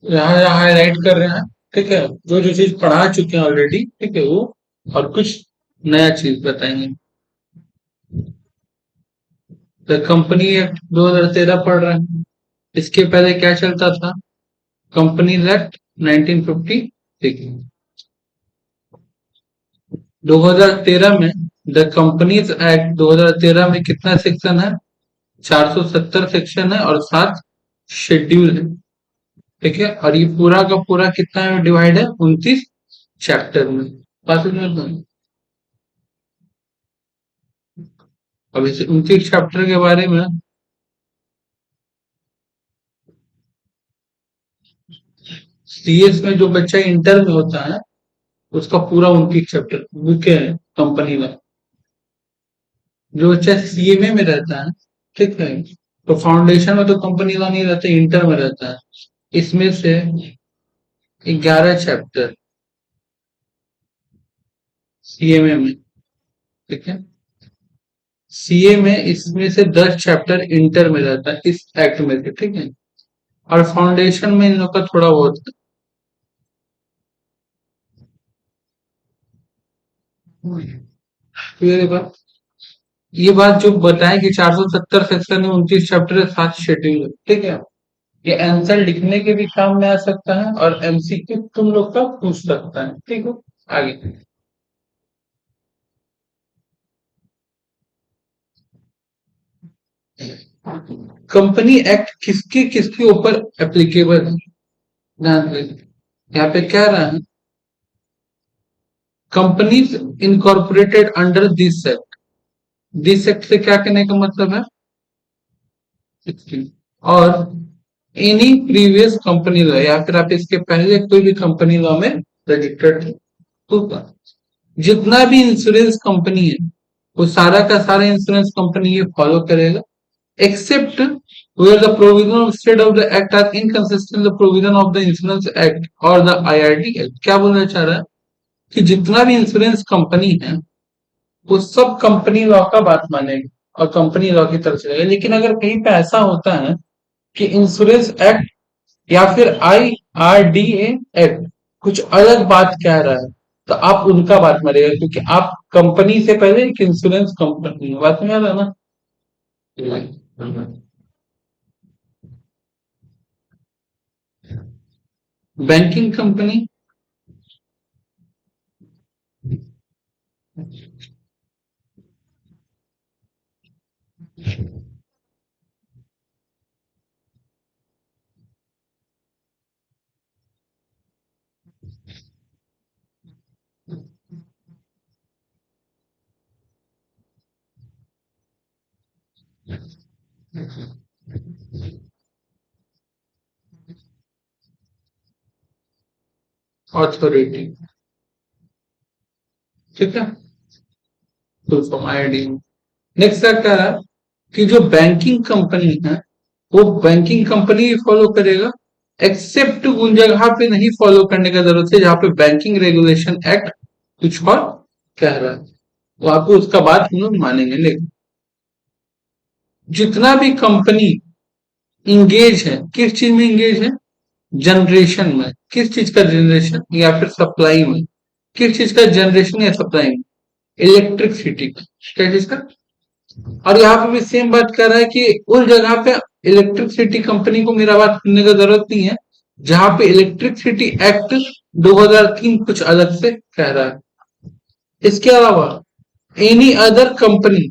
यहाँ यहाँ हाईलाइट कर रहे हैं। ठीक है, जो जो चीज पढ़ा चुके हैं ऑलरेडी, ठीक है वो, और कुछ नया चीज बताएंगे। तो कंपनी एक्ट 2013 पढ़ रहे हैं। इसके पहले क्या चलता था? Companies act 1956। 2013 में द कंपनीज एक्ट 2013 में कितना सेक्शन है? 470 सेक्शन है और 7 शेड्यूल है। ठीक है, और ये पूरा का पूरा कितना में डिवाइड है? 29 चैप्टर में। बात समझ में? अब इस 29 चैप्टर के बारे में सीएस में जो बच्चा इंटर में होता है उसका पूरा 29 चैप्टर बुक है कंपनी में। जो बच्चा सीएमए में रहता है, ठीक है, तो फाउंडेशन में तो कंपनी का नहीं रहता, इंटर में रहता है। इसमें से 11 चैप्टर सीएमए में। ठीक है, सीए में इसमें से 10 चैप्टर इंटर में रहता है इस एक्ट में से। ठीक है, और फाउंडेशन में इन लोग का थोड़ा बहुत है। ये बात जो बताएं कि 470 सेक्शन में 29 चैप्टर है, 7 शेड्यूल है। ठीक है, ये आंसर लिखने के भी काम में आ सकता है और एमसीक्यू तुम लोग का पूछ सकता है। ठीक है, आगे। कंपनी एक्ट किसके किसके ऊपर एप्लीकेबल है? ध्यान दें, यहाँ पे कह रहा है companies incorporated under this act. This act से क्या कहने का मतलब है? 16। और एनी प्रीवियस कंपनी लॉ, या फिर आप इसके पहले कोई भी कंपनी लॉ में रजिस्टर्ड थे तो जितना भी इंश्योरेंस कंपनी है वो सारा का सारा इंश्योरेंस कंपनी ये फॉलो करेगा, except where the provision of state of the act are inconsistent with the provision of the insurance act or the IRD act। क्या बोलना चाह रहा है कि जितना भी इंश्योरेंस कंपनी है वो सब कंपनी लॉ का बात मानेगा और कंपनी लॉ की तरफ चलेगा। लेकिन अगर कहीं पे ऐसा होता है कि इंश्योरेंस एक्ट या फिर IRDA एक्ट कुछ अलग बात कह रहा है तो आप उनका बात मानेगा, क्योंकि आप कंपनी से पहले एक इंश्योरेंस कंपनी, बात में आ रहा है ना? Banking company, authority. ठीक है, फुल फॉर्म IRDA। नेक्स्ट क्या कह रहा है कि जो बैंकिंग कंपनी है वो बैंकिंग कंपनी ही फॉलो करेगा, एक्सेप्ट उन जगह पे नहीं फॉलो करने का जरूरत है जहां पे बैंकिंग रेगुलेशन एक्ट कुछ और कह रहा है, वो आपको उसका बात हम लोग मानेंगे। लेकिन जितना भी कंपनी इंगेज है, किस चीज में इंगेज है? जनरेशन में। किस चीज का जनरेशन या फिर सप्लाई में? किस चीज का जनरेशन या सप्लाई में? इलेक्ट्रिसिटी का। क्या चीज का? और यहाँ पे भी सेम बात कर रहा है कि उस जगह पे इलेक्ट्रिसिटी कंपनी को मेरा बात सुनने का जरूरत नहीं है जहां पे इलेक्ट्रिसिटी एक्ट 2003 कुछ अलग से कह रहा है। इसके अलावा एनी अदर कंपनी,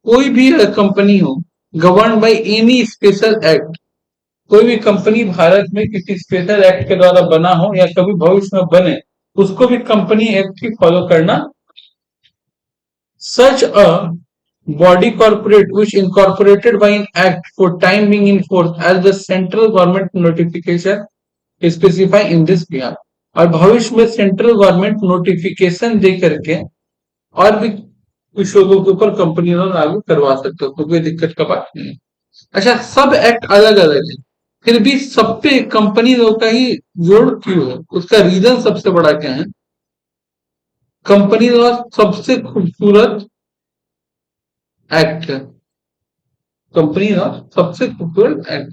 कोई भी कंपनी हो govern by any special act, कोई भी कंपनी भारत में किसी स्पेशल एक्ट के द्वारा बना हो या कभी भविष्य में बने, उसको भी कंपनी एक्ट की फॉलो करना। सच अ body corporate which incorporated by an act for time being in force as the central government notification specify in this Bihar. और भविष्य में सेंट्रल गवर्नमेंट नोटिफिकेशन दे करके और भी कुछ लोगों के ऊपर कंपनी लागू करवा सकते हो, तो कोई दिक्कत का बात नहीं है। अच्छा, सब एक्ट अलग अलग है, फिर भी सब पे कंपनी लोग का ही जोड़ क्यों है? उसका रीजन सबसे बड़ा क्या है? कंपनी लॉ सबसे खूबसूरत एक्ट है। कंपनी लॉ सबसे खूबसूरत एक्ट।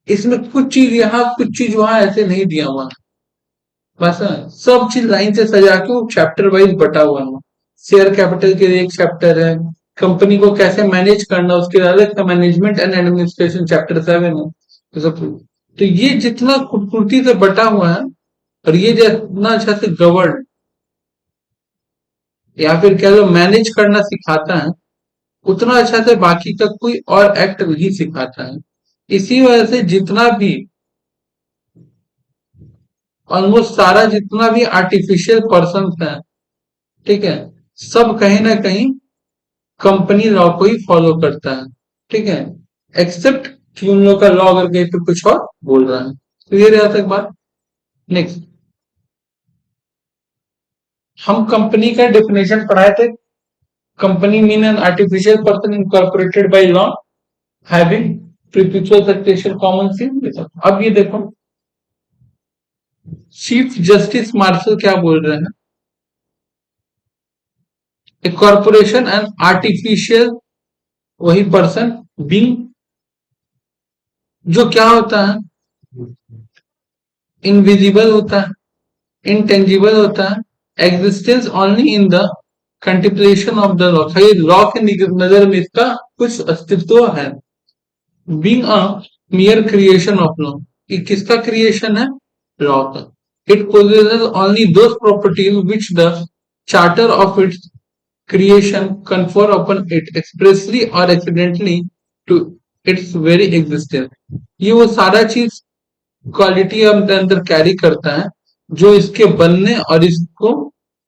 इसमें कुछ चीज यहाँ कुछ चीज वहां ऐसे नहीं दिया हुआ है। बस सब चीज लाइन से सजा के वो चैप्टर वाइज बटा हुआ है। शेयर कैपिटल के लिए एक चैप्टर है, कंपनी को कैसे मैनेज करना उसके अलग का मैनेजमेंट एंड एडमिनिस्ट्रेशन चैप्टर 7 है। तो तो ये जितना खूबसूरती से बटा हुआ है और ये जितना अच्छा से गवर्न या फिर कह लो मैनेज करना सिखाता है, उतना अच्छा से बाकी का कोई और एक्ट नहीं सिखाता है। इसी वजह से जितना भी ऑलमोस्ट सारा जितना भी आर्टिफिशियल पर्सन है, ठीक है, सब कहीं ना कहीं कंपनी लॉ को ही फॉलो करता है। ठीक है, एक्सेप्ट कि उन लोग का लॉ अगर कहीं पे कुछ और बोल रहा है। क्लियर है तक बात? नेक्स्ट, हम कंपनी का डेफिनेशन पढ़ाए थे। Company mean an artificial person incorporated by law having perpetual succession common seal. अब ये देखो, चीफ जस्टिस मार्शल क्या बोल रहे हैं, ए कॉर्पोरेशन एंड आर्टिफिशियल वही पर्सन बीइंग, जो क्या होता है, इनविजिबल होता है, इंटेंजिबल होता है, existence only in the contemplation of the law, law के नजर में इसका कुछ अस्तित्व है। Being a mere creation of law, ये किसका क्रिएशन है, लॉ का। It possesses only those properties which the charter of its creation confer upon it expressly or accidentally to its very existence। ये वो सारा चीज क्वालिटी अपने अंदर कैरी करता है जो इसके बनने और इसको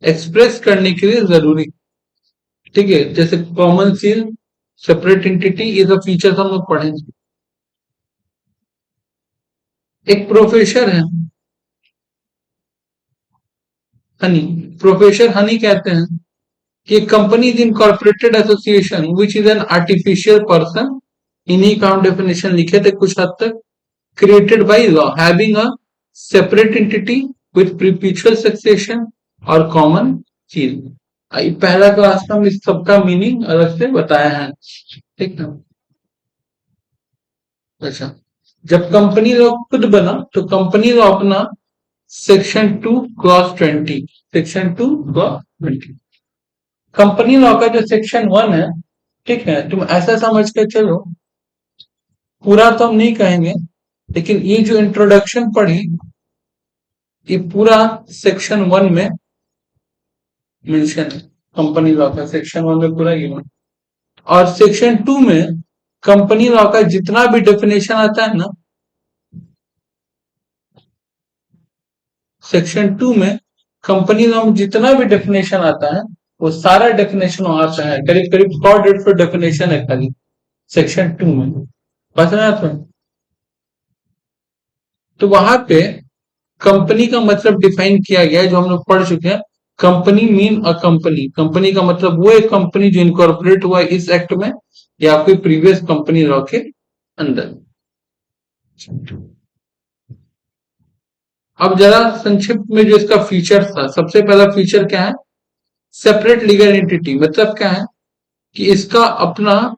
एक्सप्रेस करने के लिए जरूरी। ठीक है, जैसे कॉमन सील, सेपरेट एंटिटी, ये सब फीचर्स हम लोग पढ़ेंगे। एक प्रोफेसर है हनी, प्रोफेसर हनी कहते हैं कि company is incorporated association which is an artificial person, इन्हीं का हम डेफिनेशन लिखे थे कुछ हद तक, created by law having a separate entity with perpetual succession और common seal। पहला क्लास में हम इस सबका मीनिंग अलग से बताया है। ठीक है, अच्छा, जब कंपनी लॉ खुद बना तो कंपनी लॉ अपना section 2 clause 20, section 2 clause 20, company law का जो सेक्शन 1 है, ठीक है, तुम ऐसा समझ के चलो, पूरा तो हम नहीं कहेंगे, लेकिन ये जो इंट्रोडक्शन पढ़ी ये पूरा सेक्शन 1 में मेंशन है। कंपनी लॉ का सेक्शन 1 में पूरा ये, और सेक्शन 2 में कंपनी लॉ का जितना भी डेफिनेशन आता है ना, सेक्शन 2 में कंपनी लॉ में जितना भी डेफिनेशन आता है वो सारा डेफिनेशन वहां पे है। करीब करीब 100-150 डेफिनेशन है खाली सेक्शन 2 में, बस ना। तो वहां पे कंपनी का मतलब डिफाइन किया गया है जो हम लोग पढ़ चुके हैं। Company mean a company, company का मतलब वो एक कंपनी जो इनकॉर्पोरेट हुआ है इस एक्ट में या फिर प्रीवियस कंपनी लॉ के अंदर। अब जरा संक्षिप्त में जो इसका फीचर था, सबसे पहला फीचर क्या है, सेपरेट लीगल एंटिटी। मतलब क्या है कि इसका अपना,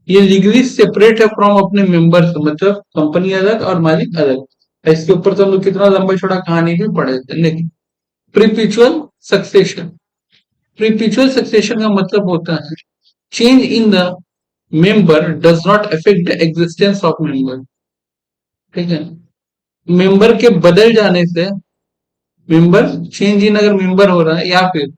ये लीगली सेपरेट है फ्रॉम अपने मेंबर्स, मतलब कंपनी अलग और मालिक अलग। इसके ऊपर तो हम लोग कितना लंबा छोड़ा कहानी भी पढ़े थे। लेकिन प्रीपिचुअल सक्सेशन, प्रीपिचुअल सक्सेशन का मतलब होता है change in the member does not affect the existence of member. ठीक है, मेंबर के बदल जाने से, मेंबर चेंज इन अगर मेंबर हो रहा है या फिर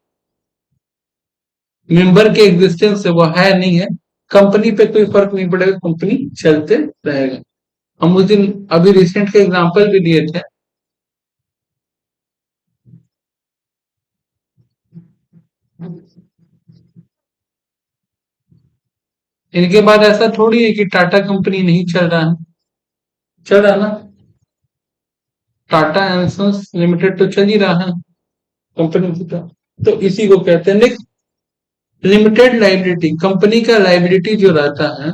मेंबर के एग्जिस्टेंस से वो है नहीं है, कंपनी पे कोई फर्क नहीं पड़ेगा, कंपनी चलते रहेगा। हम उस दिन अभी रिसेंट के एग्जांपल भी दिए थे। इनके बाद ऐसा थोड़ी है कि टाटा कंपनी नहीं चल रहा है, चल रहा है ना, टाटा एंसर्स लिमिटेड तो चल ही रहा है कंपनी की तरह। तो इसी को कहते हैं नेक्स्ट, लिमिटेड लाइबिलिटी। कंपनी का लाइबिलिटी जो रहता है,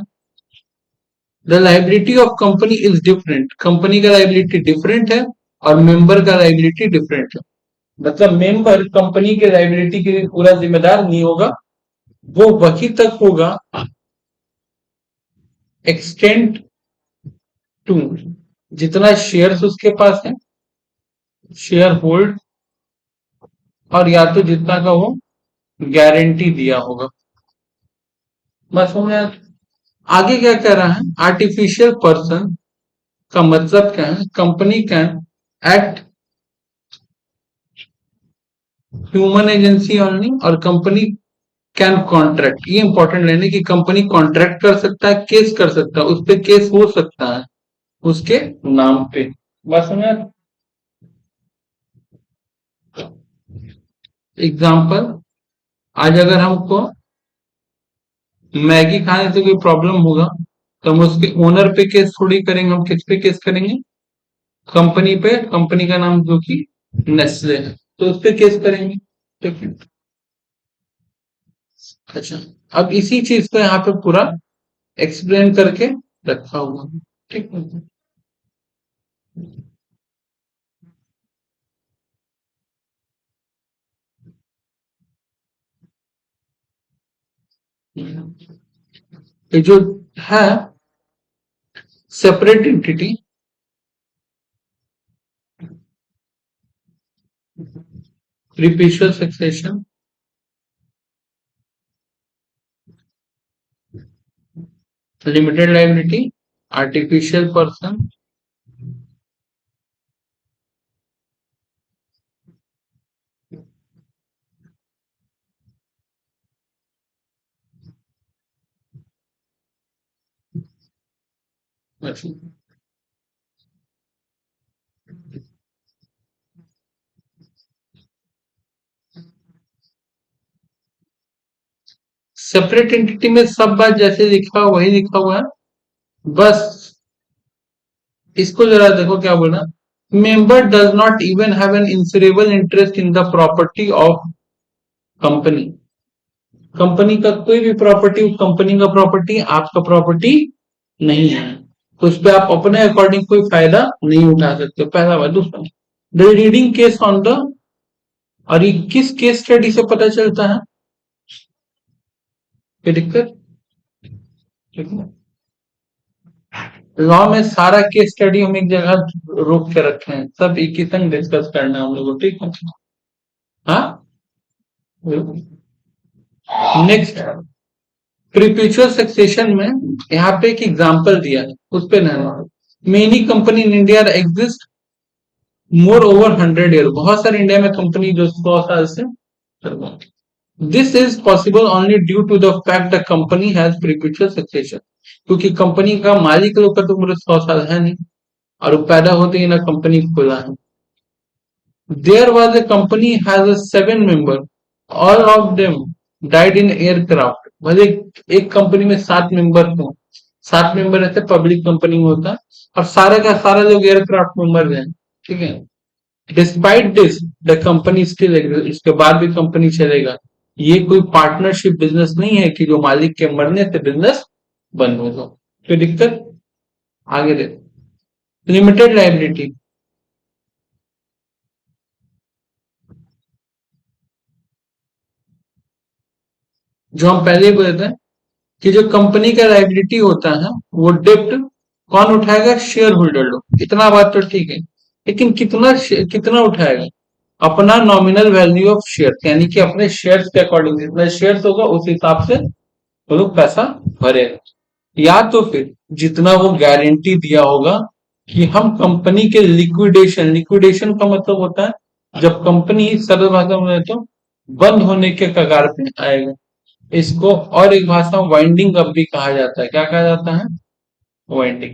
the liability of company is different, company का लाइबिलिटी डिफरेंट है और मेंबर का लाइबिलिटी डिफरेंट है। मतलब मेंबर कंपनी के लाइबिलिटी के लिए पूरा जिम्मेदार नहीं होगा, वो वही तक होगा एक्सटेंड टू जितना शेयर्स उसके पास है, शेयर होल्ड, और या तो जितना का वो गारंटी दिया होगा। बस हो गया। आगे क्या कह रहा है, आर्टिफिशियल पर्सन का मतलब क्या है, company can act human agency only, और कंपनी कैन कॉन्ट्रैक्ट, ये इंपॉर्टेंट लेने की, कंपनी कॉन्ट्रैक्ट कर सकता है, केस कर सकता है, उस पर केस हो सकता है उसके नाम पे। बस समझ। एग्जाम्पल, आज अगर हमको मैगी खाने से कोई प्रॉब्लम होगा तो हम उसके ओनर पे केस थोड़ी करेंगे, हम किस पे केस करेंगे, कंपनी पे, कंपनी का नाम जो कि नेस्ले है, तो उस पे केस करेंगे। ठीक है। अच्छा, अब इसी चीज को यहाँ पे पूरा एक्सप्लेन करके रखा हुआ है। ठीक है। ये जो है separate entity, perpetual succession, limited liability, artificial person, separate entity में सब बात जैसे लिखा हुआ वही लिखा हुआ है। बस इसको जरा देखो क्या बोला, member does not even have an insurable interest in the property of company. Company का कोई भी प्रॉपर्टी कंपनी का प्रॉपर्टी आपका प्रॉपर्टी नहीं है, तो उस पर आप अपने अकॉर्डिंग कोई फायदा नहीं उठा सकते, पहला बात। दूसरा, the reading case on the, और ये किस केस स्टडी से पता चलता है, कोई दिक्कत, ठीक है। लॉ में सारा केस स्टडी हम एक जगह रोक के रखे हैं, सब एक ही संग डिस्कस करना है हम लोग को, ठीक है। हाँ, नेक्स्ट, प्रीपेचुअल सक्सेशन में यहाँ पे एक एग्जांपल दिया है, उस पे ना, many company in India exist more over 100 year, बहुत सारे इंडिया में कंपनी जो 100 साल से, this is possible only due to the fact the company has perpetual succession, क्योंकि कंपनी का मालिक लोग का तो उम्र 100 साल है नहीं, और वो पैदा होते ही ना कंपनी खुला है। There was a company has a 7 member, all of them died in aircraft, भले एक कंपनी में 7 मेंबर हो, 7 मेंबर ऐसे पब्लिक कंपनी में होता है, और सारे का सारा लोग एयरक्राफ्ट में मर गए, ठीक है। Despite this the company still exist, इसके बाद भी कंपनी चलेगा। ये कोई पार्टनरशिप बिजनेस नहीं है कि जो मालिक के मरने से बिजनेस बंद हो जाए, कोई दिक्कत। आगे देखो, लिमिटेड लाइबिलिटी, जो हम पहले ही बोले थे कि जो कंपनी का लाइबिलिटी होता है वो डेप्ट कौन उठाएगा, शेयर होल्डर लोग, इतना बात तो ठीक है, लेकिन कितना कितना उठाएगा, अपना नॉमिनल वैल्यू ऑफ शेयर, यानी कि अपने शेयर्स के अकॉर्डिंग जितना शेयर्स होगा उस हिसाब से वो लोग पैसा भरेगा, या तो फिर जितना वो गारंटी दिया होगा कि हम कंपनी के लिक्विडेशन, लिक्विडेशन का मतलब होता है जब कंपनी सरल भाषा में तो बंद होने के कगार पे आएगा, इसको और एक भाषा में वाइंडिंग अप भी कहा जाता है, क्या कहा जाता है, वाइंडिंग।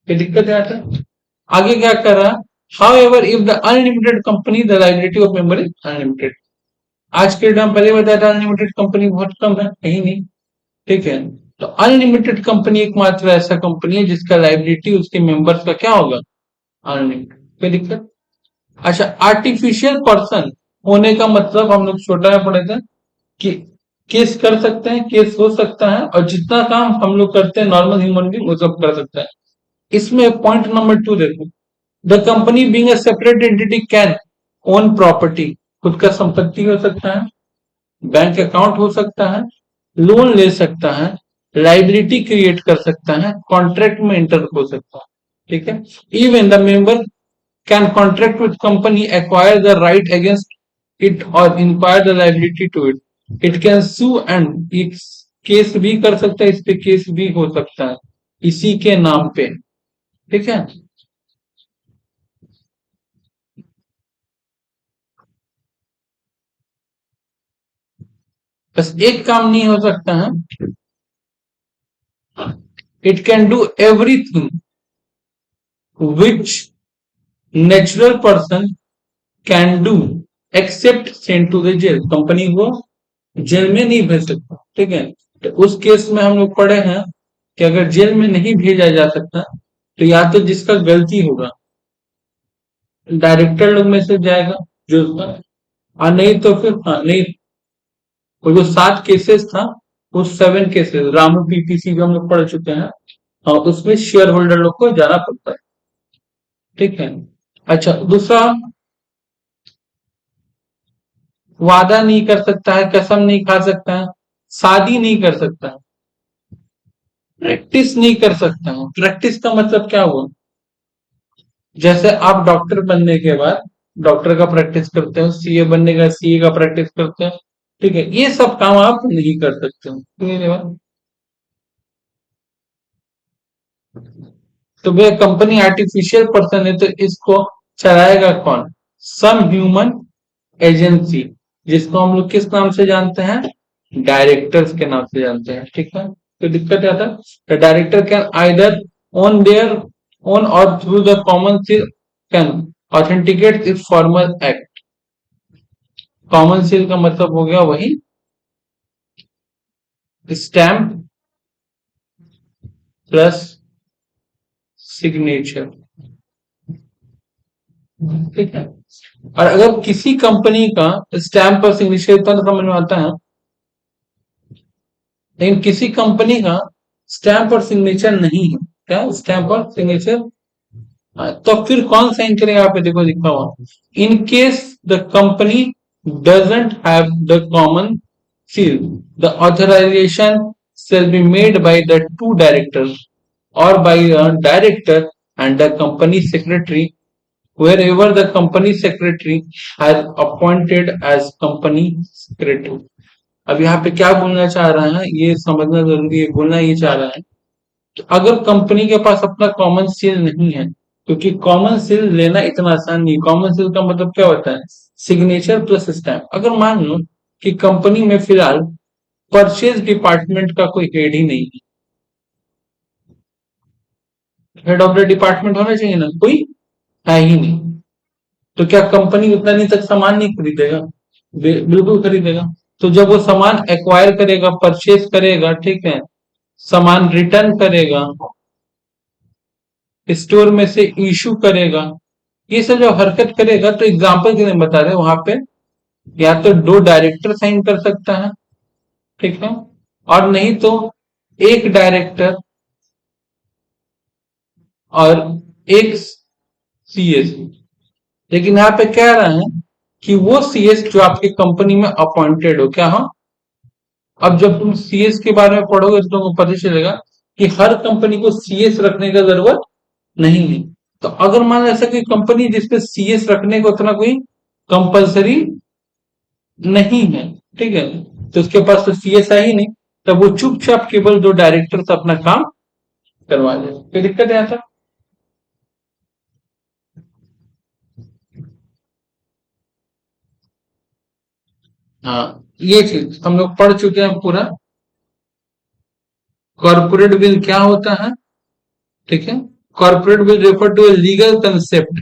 ये दिक्कत है आता है। आगे क्या कर रहा है, how ever if the unlimited company the liability of member is unlimited, आज के टाइम पहले बताया था अनलिमिटेड कंपनी बहुत कम है, कहीं नहीं, ठीक है। तो अनलिमिटेड कंपनी एकमात्र ऐसा कंपनी है जिसका लाइबिलिटी उसके मेंबर्स का क्या होगा, अनलिमिटेड, कोई दिक्कत। अच्छा, आर्टिफिशियल पर्सन होने का मतलब हम लोग छोटा में पढ़े थे कि केस कर सकते हैं, केस हो सकता है, और जितना काम हम लोग करते हैं नॉर्मल ह्यूमन भी वो सब कर सकता है। इसमें पॉइंट नंबर 2 देखो, the company being a separate entity can own property, खुद का संपत्ति हो सकता है, बैंक अकाउंट हो सकता है, लोन ले सकता है, लाइबिलिटी क्रिएट कर सकता है, कॉन्ट्रैक्ट में एंटर हो सकता है। ठीक है। Even the member can contract with company, acquire the right against it और inquire the liability to it, it can sue and एक केस भी कर सकता है, इस पे केस भी हो सकता है इसी के नाम पे। ठीक है। बस एक काम नहीं हो सकता है, it can do everything which natural person can do except send to the jail. Company को जेल में नहीं भेज सकता। ठीक है। तो उस केस में हम लोग पढ़े हैं कि अगर जेल में नहीं भेजा जा सकता तो या तो जिसका गलती होगा डायरेक्टर लोग में से जाएगा जो उसका, और नहीं तो फिर हाँ नहीं, वो जो 7 केसेस था, वो 7 केसेस रामू पीपीसी भी हम लोग पढ़ चुके हैं, और उसमें शेयर होल्डर लोग को जाना पड़ता है। ठीक है। अच्छा, दूसरा, वादा नहीं कर सकता है, कसम नहीं खा सकता है, शादी नहीं कर सकता है, प्रैक्टिस नहीं कर सकता है। प्रैक्टिस का मतलब क्या हुआ? जैसे आप डॉक्टर बनने के बाद डॉक्टर का प्रैक्टिस करते हो, सीए बनने का सीए का प्रैक्टिस करते हो। ठीक है, ये सब काम आप नहीं कर सकते हो। ठीक है बात? तो भैया कंपनी आर्टिफिशियल पर्सन है, तो इसको चलाएगा कौन? सम ह्यूमन एजेंसी, जिसको हम लोग किस नाम से जानते हैं? डायरेक्टर्स के नाम से जानते हैं। ठीक है। तो दिक्कत क्या था? The director can either on their own or through the common seal can authenticate if formal act. Common seal का मतलब हो गया वही स्टैम्प प्लस सिग्नेचर। ठीक है। और अगर किसी कंपनी का स्टैम्प और सिग्नेचर तो समझ में आता है, लेकिन किसी कंपनी का स्टैम्प और सिग्नेचर नहीं है, क्या स्टैम्प और सिग्नेचर? तो फिर कौन साइन करेगा? यहाँ पे देखो लिखा हुआ, in case the company doesn't have the common seal, the authorization shall be made by the 2 directors or by a director and the company secretary wherever the company secretary has appointed as company secretary। अब यहाँ पे क्या बोलना चाह रहा है ये समझना जरूरी है। बोलना ये चाह रहा है कि अगर कंपनी के पास अपना कॉमन सेल नहीं है, क्योंकि कॉमन सेल लेना इतना आसान नहीं। कॉमन सेल का मतलब क्या होता है? Signature plus stamp. अगर मान लो कि कंपनी में फिलहाल परचेज डिपार्टमेंट का कोई हेड ही नहीं है, हेड ऑफ द डिपार्टमेंट होना चाहिए ना, कोई है ही नहीं, तो क्या कंपनी उतना दिन तक सामान नहीं खरीदेगा? बिल्कुल खरीदेगा। तो जब वो सामान एक्वायर करेगा, परचेज करेगा, ठीक है, सामान रिटर्न करेगा, स्टोर में से इशू करेगा, ये सब जो हरकत करेगा, तो एग्जाम्पल के लिए बता रहे वहां पे या तो 2 डायरेक्टर साइन कर सकता है, ठीक है, और नहीं तो एक डायरेक्टर और एक सीएस। लेकिन यहाँ पे कह रहा है कि वो सीएस जो आपकी कंपनी में अपॉइंटेड हो, क्या हो? अब जब तुम सीएस के बारे में पढ़ोगे तो तुमको पता चलेगा कि हर कंपनी को सीएस रखने का जरूरत नहीं है। तो अगर मान लो ऐसा कोई कंपनी जिसपे सीएस रखने को उतना कोई कंपलसरी नहीं है, ठीक है, तो उसके पास तो सीएस है ही नहीं, तब वो चुपचाप केवल 2 डायरेक्टर से अपना काम करवा दे। कोई दिक्कत है ऐसा? हाँ, ये चीज हम लोग पढ़ चुके हैं पूरा। कॉर्पोरेट बिल क्या होता है? ठीक है। Corporate veil refer to a legal concept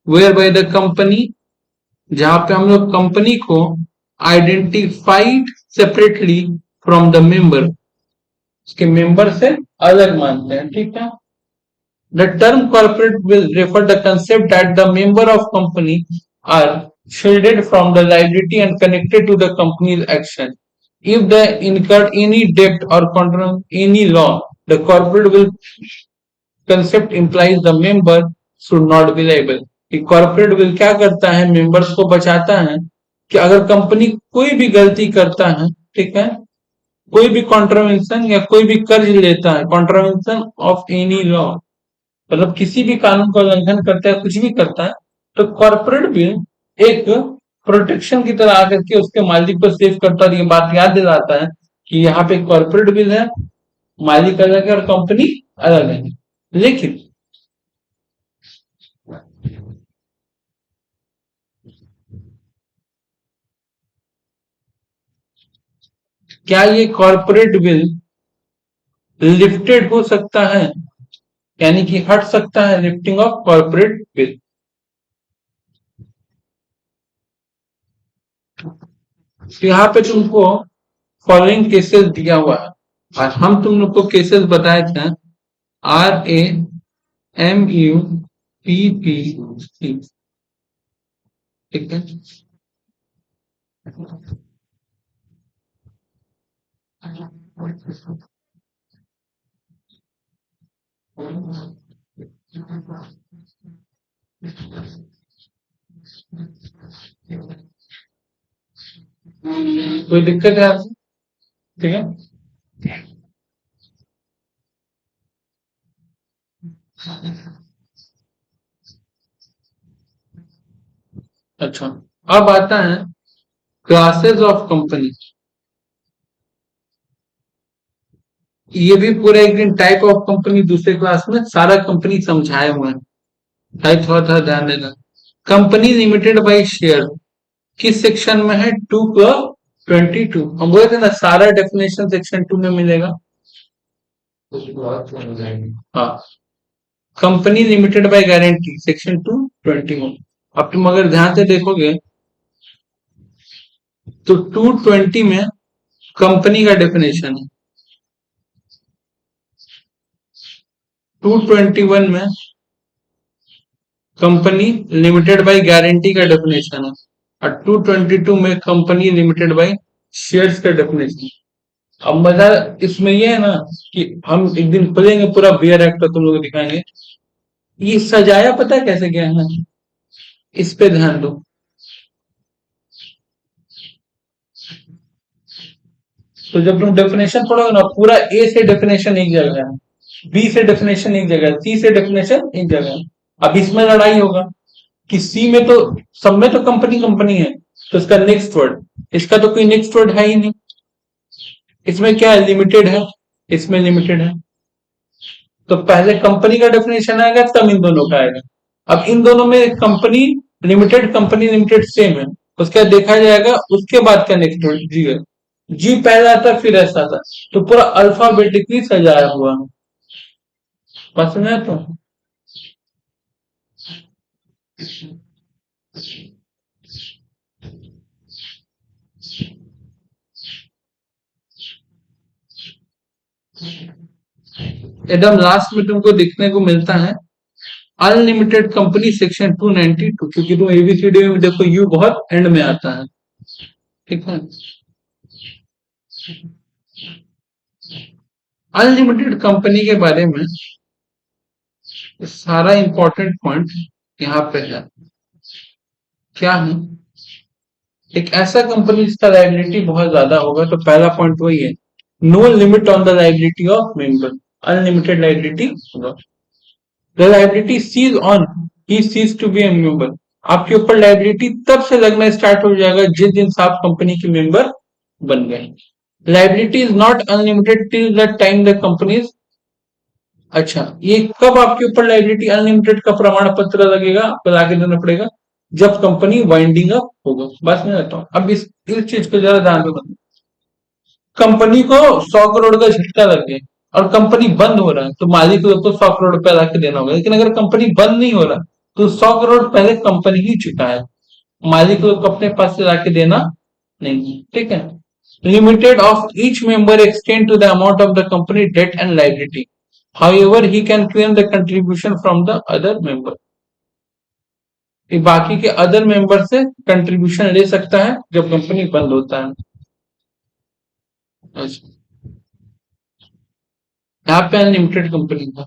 where by the company, जहां पे हम लोग कंपनी को identified separately from the member, उसके मेंबर से अलग मानते हैं। ठीक है। The term corporate will refer the concept that the member of company are shielded from the liability and connected to the company's action. If they incurred any debt or contravened any law, the corporate will concept implies the member should not be liable। कि corporate bill क्या करता है? Members को बचाता है कि अगर company कोई भी गलती करता है, ठीक है, कोई भी कॉन्ट्रावेंशन या कोई भी कर्ज लेता है, कॉन्ट्रावेंशन ऑफ एनी लॉ, मतलब किसी भी कानून का उल्लंघन करता है, कुछ भी करता है, तो कॉर्पोरेट बिल एक प्रोटेक्शन की तरह आकर के उसके मालिक को सेव करता है और ये बात याद दिलाता है कि यहाँ पे कॉर्पोरेट बिल है, मालिक अलग है और कंपनी अलग है। लेकिन क्या ये कॉर्पोरेट बिल लिफ्टेड हो सकता है, यानी कि हट सकता है लिफ्टिंग ऑफ कॉर्पोरेट बिल? तो यहाँ पे तुमको फॉलोइंग केसेस दिया हुआ है और हम तुम लोग को केसेस बताए थे। RAMUPPC, ठीक है। कोई दिक्कत है आपको? ठीक है। अच्छा, अब आता है क्लासेस ऑफ कंपनी। ये भी पूरा एक दिन टाइप ऑफ कंपनी दूसरे क्लास में सारा कंपनी समझाए हुए हैं, टाइप थोड़ा थोड़ा ध्यान देना। कंपनी लिमिटेड बाई शेयर किस सेक्शन में है? 2/22। हम बोले थे ना सारा डेफिनेशन सेक्शन 2 में मिलेगा। हाँ, company limited by guarantee section 221। अब तुम अगर ध्यान से देखोगे तो 220 में कंपनी का डेफिनेशन है, 221 में कंपनी लिमिटेड बाय गारंटी का डेफिनेशन है और 222 में कंपनी लिमिटेड बाय शेयर्स का डेफिनेशन है। अब मजा इसमें ये है ना कि हम एक दिन खोलेंगे पूरा बियर एक्ट तुम लोग दिखाएंगे। ये सजाया पता है कैसे गया है ना, इस पे ध्यान दो। तो जब तुम डेफिनेशन पढ़ोगे ना, पूरा ए से डेफिनेशन एक जगह है, बी से डेफिनेशन एक जगह है, सी से डेफिनेशन एक जगह है। अब इसमें लड़ाई होगा कि सी में तो सब में तो कंपनी कंपनी है, तो इसका नेक्स्ट वर्ड, इसका तो कोई नेक्स्ट वर्ड है ही नहीं। इसमें क्या है? लिमिटेड है, इसमें लिमिटेड है। तो पहले कंपनी का डेफिनेशन आएगा तब इन दोनों का आएगा। अब इन दोनों में कंपनी लिमिटेड सेम है, उसका देखा जाएगा उसके बाद का नेक्स्ट वर्ड जी है। जी पहला आता फिर ऐसा था, तो पूरा अल्फाबेटिकली सजाया हुआ है। बात समझ तो एकदम लास्ट में तुमको देखने को मिलता है अनलिमिटेड कंपनी सेक्शन 292, क्योंकि तुम एबीसीडी में देखो यू बहुत एंड में आता है, ठीक है। अनलिमिटेड कंपनी के बारे में सारा इंपॉर्टेंट पॉइंट यहाँ पे है। क्या है? एक ऐसा कंपनी जिसका लाइबिलिटी बहुत ज्यादा होगा, तो पहला पॉइंट वही है, no limit on the liability of member, unlimited liability होगा। The liability ceases on he ceases to be a member, आपके ऊपर लाइबिलिटी तब से लगना स्टार्ट हो जाएगा जिस दिन से आप कंपनी के मेंबर बन गए। Liability is not unlimited till the time the company. अच्छा, ये कब आपके ऊपर लाइबिलिटी अनलिमिटेड का प्रमाण पत्र लगेगा, आपको लाके देना पड़ेगा जब कंपनी वाइंडिंग अप होगा। बस मैं कहता हूँ, अब इस चीज को जरा ध्यान दो। कंपनी को 100 करोड़ का झटका लग गया और कंपनी बंद हो रहा है, तो मालिक को तो 100 करोड़ रुपया ला के देना होगा। लेकिन अगर कंपनी बंद नहीं हो रहा, तो 100 करोड़ पहले कंपनी ही चुका है, मालिक को अपने पास से लाके देना नहीं, ठीक है। Limited of each member extend to the amount of the company debt and liability, however he can claim the contribution from the other member. बाकी के अदर मेंबर से कंट्रीब्यूशन ले सकता है जब कंपनी बंद होता है। अच्छा, यहाँ पे अनलिमिटेड कंपनी था।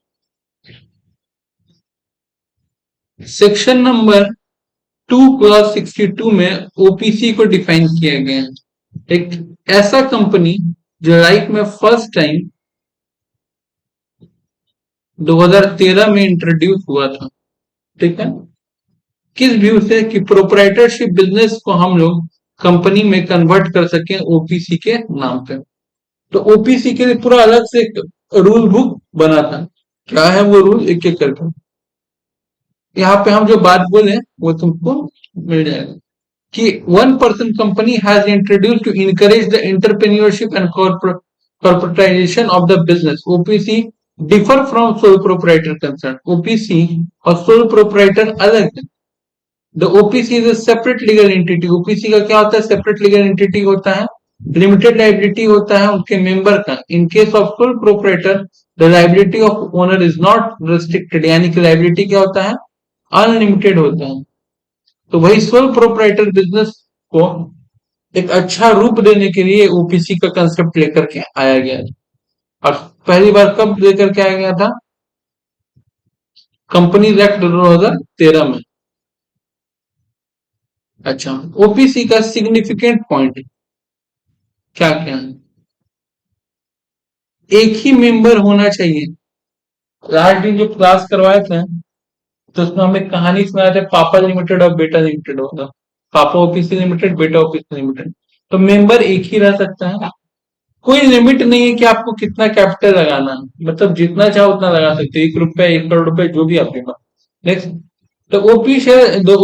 सेक्शन नंबर 2/62 में ओपीसी को डिफाइन किया गया है। एक ऐसा कंपनी जो लाइफ में फर्स्ट टाइम 2013 में इंट्रोड्यूस हुआ था। ठीक है। किस व्यू से कि प्रोप्राइटरशिप बिजनेस को हम लोग कंपनी में कन्वर्ट कर सकें ओपीसी के नाम पे। तो ओपीसी के लिए पूरा अलग से एक रूल बुक बना था। क्या है वो रूल, एक एक करके यहाँ पे हम जो बात बोले वो तुमको मिल जाएगा कि one person company has introduce to encourage the entrepreneurship and corporatization of the business. OPC differ from sole proprietor concern. OPC और sole proprietor अलग है। The OPC is a separate legal entity. OPC का क्या होता है? Separate legal entity होता है। Limited liability होता है उनके मेंबर का। In case of sole proprietor the liability of owner is not restricted, यानी कि लाइबिलिटी क्या होता है? अनलिमिटेड होता है। तो वही सोल प्रोपराइटर बिजनेस को एक अच्छा रूप देने के लिए ओपीसी का कंसेप्ट लेकर के आया गया है। और पहली बार कब लेकर के आया गया था? कंपनी एक्ट 2013 में। अच्छा, ओपीसी का सिग्निफिकेंट पॉइंट क्या क्या है? एक ही मेंबर होना चाहिए। लास्ट दिन जो क्लास करवाए थे तो उसमें हमें कहानी सुनाए थे, पापा लिमिटेड और बेटा लिमिटेड होगा। पापा ओपीसी लिमिटेड, बेटा ओपीसी लिमिटेड। तो मेंबर एक ही रह सकता है। कोई लिमिट नहीं है कि आपको कितना कैपिटल लगाना है, मतलब जितना चाहो उतना लगा सकते हो, 1 रुपया, 1 करोड़ रुपए, जो भी आपके पास। Next, the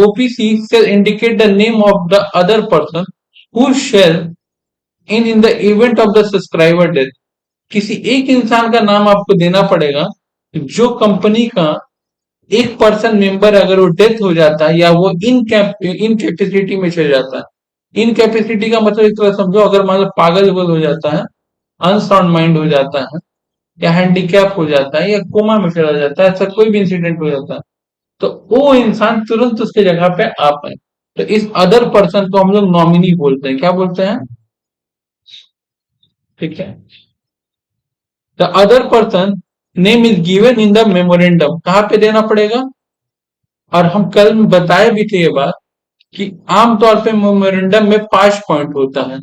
OPC shall indicate the name of the other person who shall in the event of the subscriber death. किसी एक इंसान का नाम आपको देना पड़ेगा जो कंपनी का एक पर्सन मेंबर अगर वो डेथ हो जाता है या वो इनकैपेसिटी में चले जाता है। इनकैपेसिटी का मतलब एक तरह समझो, अगर मान लो पागल हो जाता है, अनसाउंड माइंड हो जाता है, या हैंडीकैप हो जाता है, या कोमा में चला जाता है, ऐसा कोई भी इंसिडेंट हो जाता है, तो वो इंसान तुरंत उसके जगह पे आ पाए। तो इस अदर पर्सन को हम लोग नॉमिनी बोलते हैं। क्या बोलते हैं? ठीक है। The other person name is given in the memorandum. कहाँ पे देना पड़ेगा? और हम कल बताए भी थे ये बात कि आमतौर पे मेमोरेंडम में 5 पॉइंट होता है।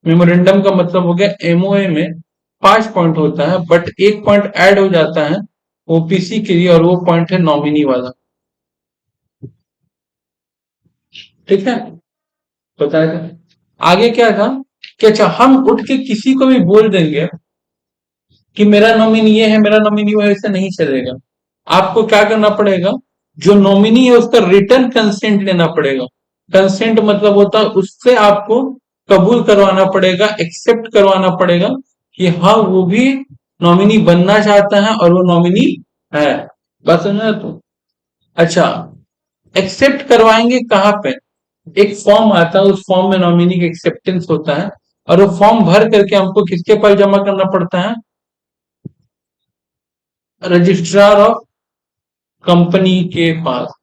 मेमोरेंडम का मतलब हो गया एमओए में 5 पॉइंट होता है, बट एक पॉइंट ऐड हो जाता है ओपीसी के लिए, और वो पॉइंट है नॉमिनी वाला। ठीक है, बताया था। आगे क्या था कि अच्छा, हम उठ के किसी को भी बोल देंगे कि मेरा नॉमिनी ये है, मेरा नॉमिनी वो है, ऐसा नहीं चलेगा। आपको क्या करना पड़ेगा? जो नॉमिनी है उसका रिटर्न कंसेंट लेना पड़ेगा। कंसेंट मतलब होता है उससे आपको कबूल करवाना पड़ेगा, एक्सेप्ट करवाना पड़ेगा कि हाँ वो भी नॉमिनी बनना चाहता है और वो नॉमिनी है। बस समझा तो। अच्छा, एक्सेप्ट करवाएंगे कहाँ पे? एक फॉर्म आता है, उस फॉर्म में नॉमिनी का एक्सेप्टेंस होता है, और वो फॉर्म भर करके हमको किसके पास जमा करना पड़ता है? रजिस्ट्रार ऑफ कंपनी के पास।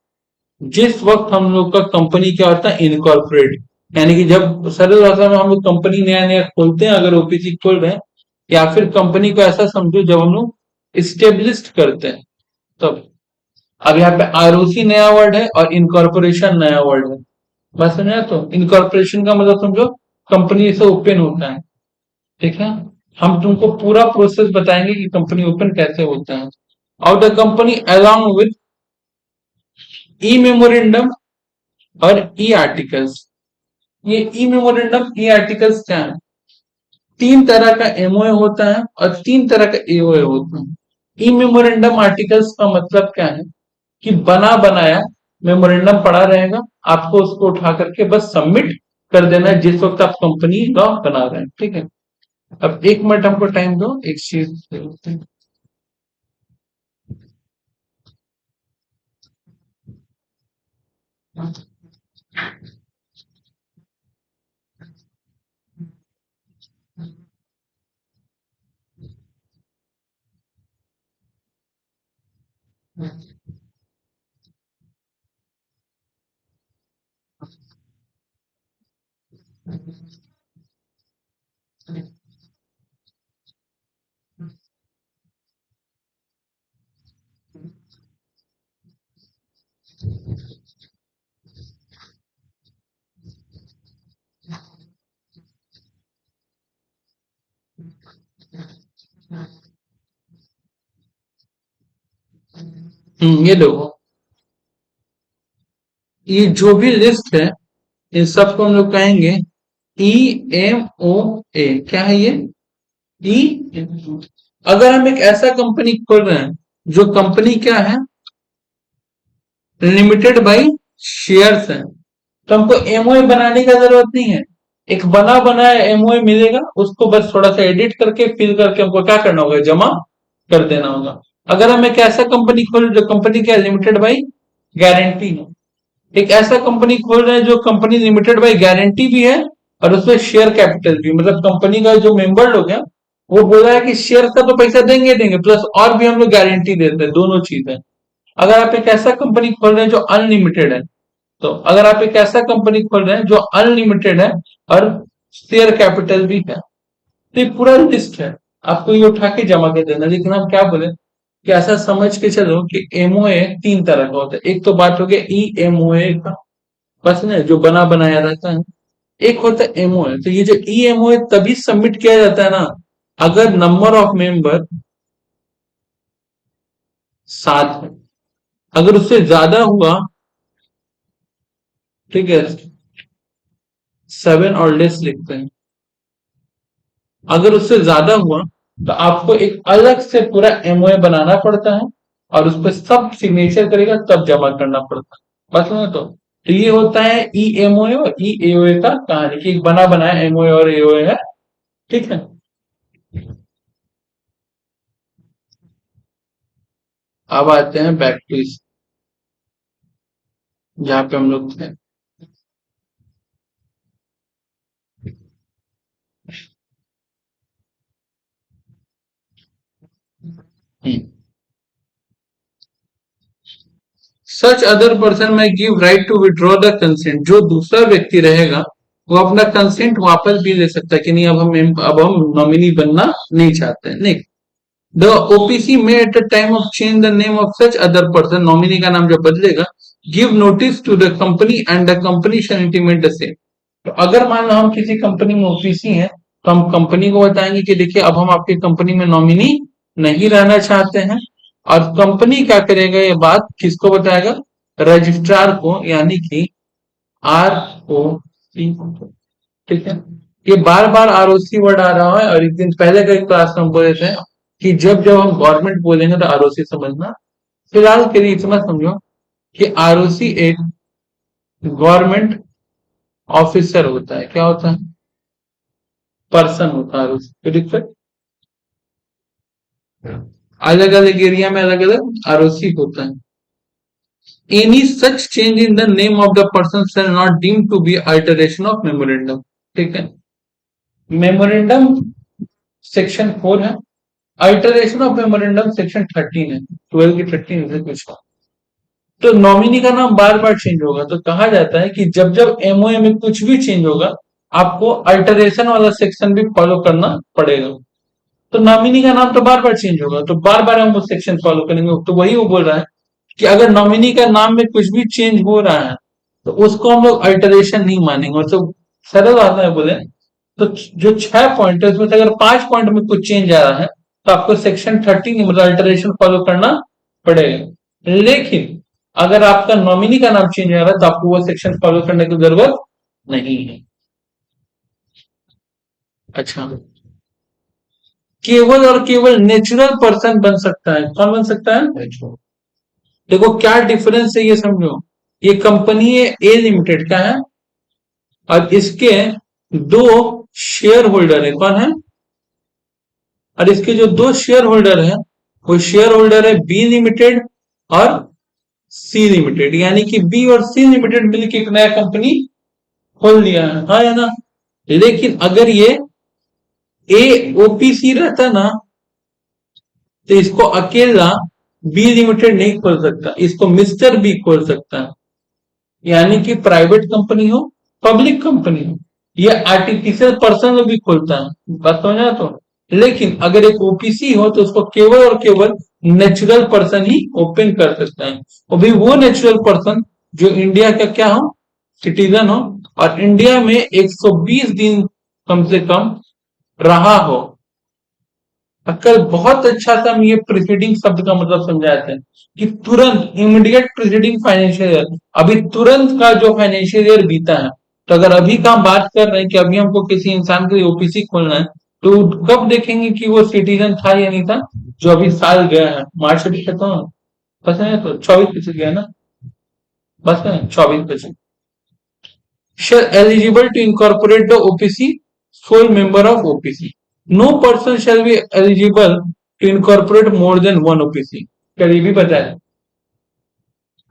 जिस वक्त हम लोग का कंपनी क्या होता है? इनकॉर्पोरेट, यानी कि जब सरल भाषा में हम लोग कंपनी नया नया खोलते हैं, अगर ओपीसी खोल रहे हैं, या फिर कंपनी को ऐसा समझो जब हम लोग स्टेब्लिश करते हैं तब। अब यहाँ पे आरओसी नया वर्ड है और इनकॉर्पोरेशन नया वर्ड है। बस समझा तो। इनकॉर्पोरेशन का मतलब समझो कंपनी से ओपन होता है। ठीक है। हम तुमको पूरा प्रोसेस बताएंगे कि कंपनी ओपन कैसे होता है। और the company along with E memorandum और ई आर्टिकल्स। ये ई मेमोरेंडम, ई आर्टिकल्स क्या है? 3 तरह का एमओए होता है और 3 तरह का एओए होता है। ई मेमोरेंडम आर्टिकल्स का मतलब क्या है कि बना बनाया मेमोरेंडम पड़ा रहेगा, आपको उसको उठा करके बस सबमिट कर देना है जिस वक्त आप कंपनी लॉ बना रहे हैं। ठीक है। अब 1 मिनट हमको टाइम दो, एक चीज। ये देखो, ये जो भी लिस्ट है इन सबको हम लोग कहेंगे EMOA। क्या है ये? ई, अगर हम एक ऐसा कंपनी खोल रहे हैं जो कंपनी क्या है, लिमिटेड बाई शेयर्स है, तो हमको एमओए बनाने का जरूरत नहीं है। एक बना बनाया एमओए मिलेगा, उसको बस थोड़ा सा एडिट करके फिल करके हमको क्या करना होगा, जमा कर देना होगा। अगर हम एक ऐसा कंपनी खोल, जो कंपनी क्या लिमिटेड बाई गारंटी है, एक ऐसा कंपनी खोल रहे हैं जो कंपनी लिमिटेड बाई गारंटी भी है और उसमें शेयर कैपिटल भी, मतलब कंपनी का जो मेंबर लोग हैं वो बोला है कि शेयर का तो पैसा देंगे देंगे, प्लस और भी हम लोग गारंटी देते हैं, दोनों चीजें। अगर आप एक ऐसा कंपनी खोल रहे हैं जो अनलिमिटेड है, तो अगर आप एक ऐसा कंपनी खोल रहे हैं जो अनलिमिटेड है और शेयर कैपिटल भी है, तो ये पूरा लिस्ट है, आपको ये उठा के जमा कर देना। लेकिन हम क्या बोले कि ऐसा समझ के चलो कि एमओए 3 तरह का होता है। एक तो बात हो गया ई एमओए का, बस ना, जो बना बनाया रहता है। एक होता है एमओए, तो ये जो ई एमओए तभी सबमिट किया जाता है ना, अगर नंबर ऑफ मेंबर 7 है। अगर उससे ज्यादा हुआ, ठीक है, 7 और लेस लिखते हैं, अगर उससे ज्यादा हुआ तो आपको एक अलग से पूरा एमओए बनाना पड़ता है और उस पर सब सिग्नेचर करेगा तब जमा करना पड़ता है, बस ना। तो ये होता है ई एमओए और ई एओए का कहानी, कि एक बना बनाया एमओए और एओए है, ठीक है। अब आते हैं बैक टू इस, जहाँ पे हम लोग थे। Such other person may give right to withdraw the consent, जो दूसरा व्यक्ति रहेगा वो अपना कंसेंट वापस भी ले सकता है कि नहीं, अब हम नॉमिनी बनना नहीं चाहते हैं, नहीं। The OPC may at the time of change the name of such other person, nominee का नाम जब बदलेगा, give notice to the company and the company shall intimate the same. तो अगर मान लो हम किसी कंपनी में ओपीसी हैं, तो हम कंपनी को बताएंगे कि देखिए अब हम आपकी कंपनी में नॉमिनी नहीं रहना चाहते हैं। और कंपनी क्या करेगा, ये बात किसको बताएगा, रजिस्ट्रार को, यानी कि ROC को, ठीक है। ये बार बार ROC वर्ड आ रहा है, और एक दिन पहले का क्लास में हम बोले थे कि जब जब हम गवर्नमेंट बोलेंगे तो ROC समझना। फिलहाल के लिए इतना समझो कि ROC एक गवर्नमेंट ऑफिसर होता है। क्या होता है? पर्सन होता है ROC। अलग अलग एरिया में अलग अलग ROC होता है। Any such change in the name of the person shall not deem to be alteration of memorandum, ठीक है। मेमोरेंडम सेक्शन 4 है, अल्टरेशन ऑफ मेमोरेंडम सेक्शन 13 है, 12 की 13 से कुछ। तो नॉमिनी का नाम बार बार चेंज होगा, तो कहा जाता है कि जब जब एमओए में कुछ भी चेंज होगा, आपको अल्टरेशन वाला सेक्शन भी फॉलो करना पड़ेगा। तो नॉमिनी का नाम तो बार बार चेंज होगा, तो बार बार हम वो सेक्शन फॉलो करेंगे। तो वही वो बोल रहा है कि अगर नॉमिनी का नाम में कुछ भी चेंज हो रहा है तो उसको हम लोग अल्टरेशन नहीं मानेंगे। तो सरल भाषा में बोले तो जो 6 पॉइंट है उसमें से अगर 5 पॉइंट में कुछ चेंज आ रहा है तो आपको सेक्शन 13 मतलब अल्टरेशन फॉलो करना पड़ेगा। लेकिन अगर आपका नॉमिनी का नाम चेंज आ रहा है तो आपको वो सेक्शन फॉलो करने की जरूरत नहीं है। अच्छा, केवल और केवल नेचुरल पर्सन बन सकता है। कौन बन सकता है? देखो क्या डिफरेंस है ये समझो। ये कंपनी है ए लिमिटेड का है और इसके 2 शेयर होल्डर है। कौन है? और इसके जो 2 शेयर होल्डर है वो शेयर होल्डर है बी लिमिटेड और सी लिमिटेड, यानी कि बी और सी लिमिटेड मिलकर एक नया कंपनी खोल दिया है, हाँ या ना। लेकिन अगर ये ए ओपीसी रहता ना तो इसको अकेला बी लिमिटेड नहीं खोल सकता, इसको मिस्टर बी खोल सकता है। यानी कि प्राइवेट कंपनी हो, पब्लिक कंपनी हो, ये आर्टिफिशियल पर्सन भी खोलता है, बात समझा। तो लेकिन अगर एक ओपीसी हो तो उसको केवल और केवल नेचुरल पर्सन ही ओपन कर सकता है, और भी वो नेचुरल पर्सन जो इंडिया का क्या हो, सिटीजन हो, और इंडिया में 120 दिन कम से कम रहा हो। कल बहुत अच्छा सा हम ये प्रिसीडिंग शब्द का मतलब समझाते हैं कि तुरंत इमीडिएट प्रिसीडिंग फाइनेंशियल ईयर, अभी तुरंत का जो फाइनेंशियल ईयर बीता है। तो अगर अभी का हम बात कर रहे हैं कि अभी हमको किसी इंसान के लिए ओपीसी खोलना है, तो कब देखेंगे कि वो सिटीजन था या नहीं था? जो अभी साल गया है, मार्च अभी खत्म है, पता है, तो 24 25 गया ना, बस है 24 25। shall eligible to incorporate the OPC, sole member of OPC. No person shall be eligible to incorporate more than one OPC. क्या ये भी पता है?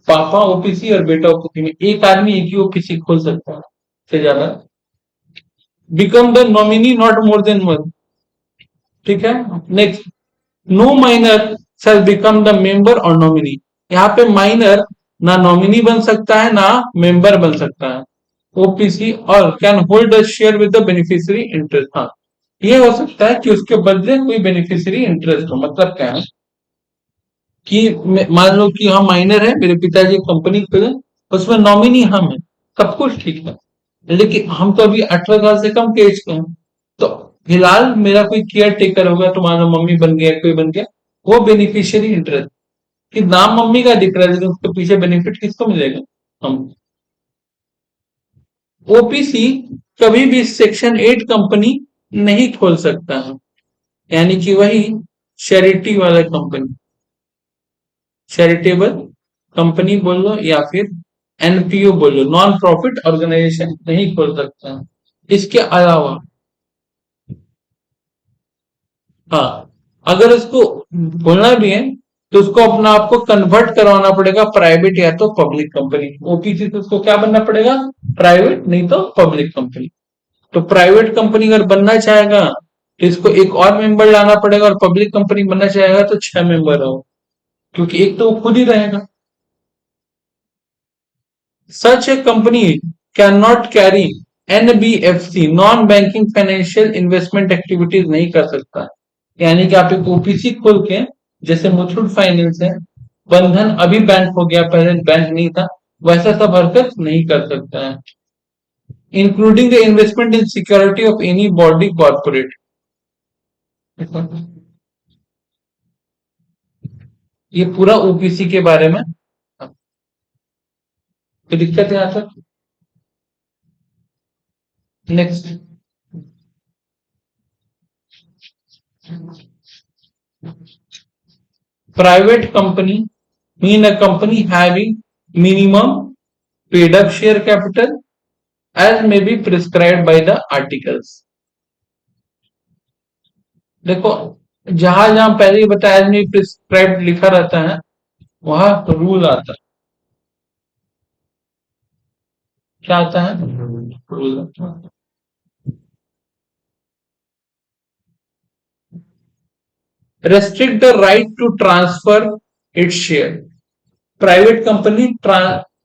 पापा ओपीसी और बेटा ओपीसी में एक आदमी एक ही ओपीसी खोल सकता है, से ज्यादा। Become the nominee not more than one. ठीक है। Next, no minor shall become the member और नॉमिनी। यहाँ पे माइनर ना नॉमिनी बन सकता है ना मेंबर बन सकता है ओपीसी, और can hold a share with the beneficiary interest. हाँ, ये हो सकता है कि उसके बदले कोई बेनिफिशियरी इंटरेस्ट हो। मतलब क्या है कि मान लो कि हम माइनर है, मेरे पिताजी कंपनी खोले, उसमें नॉमिनी हम है, सब कुछ ठीक है, लेकिन हम तो अभी 18 साल से कम के एज के हैं। तो फिलहाल मेरा कोई केयर टेकर होगा, तो मान लो मम्मी बन गया, कोई बन गया, वो बेनिफिशियरी इंटरेस्ट कि नाम मम्मी का दिख रहा है, लेकिन उसके पीछे बेनिफिट किसको मिलेगा? हम। ओपीसी कभी भी सेक्शन 8 कंपनी नहीं खोल सकता है, यानी कि वही चैरिटी वाला कंपनी, चैरिटेबल कंपनी बोल लो या फिर एनपीओ बोल लो, नॉन प्रॉफिट ऑर्गेनाइजेशन नहीं खोल सकता है। इसके अलावा हाँ, अगर उसको खोलना भी है तो उसको अपना आपको कन्वर्ट करवाना पड़ेगा प्राइवेट या तो पब्लिक कंपनी। ओपीसी से उसको क्या बनना पड़ेगा? प्राइवेट, नहीं तो पब्लिक कंपनी। तो प्राइवेट कंपनी अगर बनना चाहेगा तो इसको एक और मेंबर लाना पड़ेगा, और पब्लिक कंपनी बनना चाहेगा तो 6 मेंबर हो, क्योंकि एक तो वो खुद ही रहेगा। Such a company can not carry NBFC, non banking financial investment activities नहीं कर सकता। यानी कि आप एक ओपीसी खोल के, जैसे मुथूट फाइनेंस है, बंधन अभी बैंक हो गया, पहले बैंक नहीं था, वैसा सब हरकत नहीं कर सकता है। Including the investment in security of any body corporate. ये पूरा ओपीसी के बारे में। तो दिक्कत है यहां तक। Next, private company mean a company having minimum paid up share capital as may be prescribed by the articles. देखो, जहां जहां पहले ही बताया एज मे प्रिस्क्राइब्ड लिखा रहता है, वहां रूल आता है। क्या आता है? रूल आता है। Restrict the right to transfer its share. Private company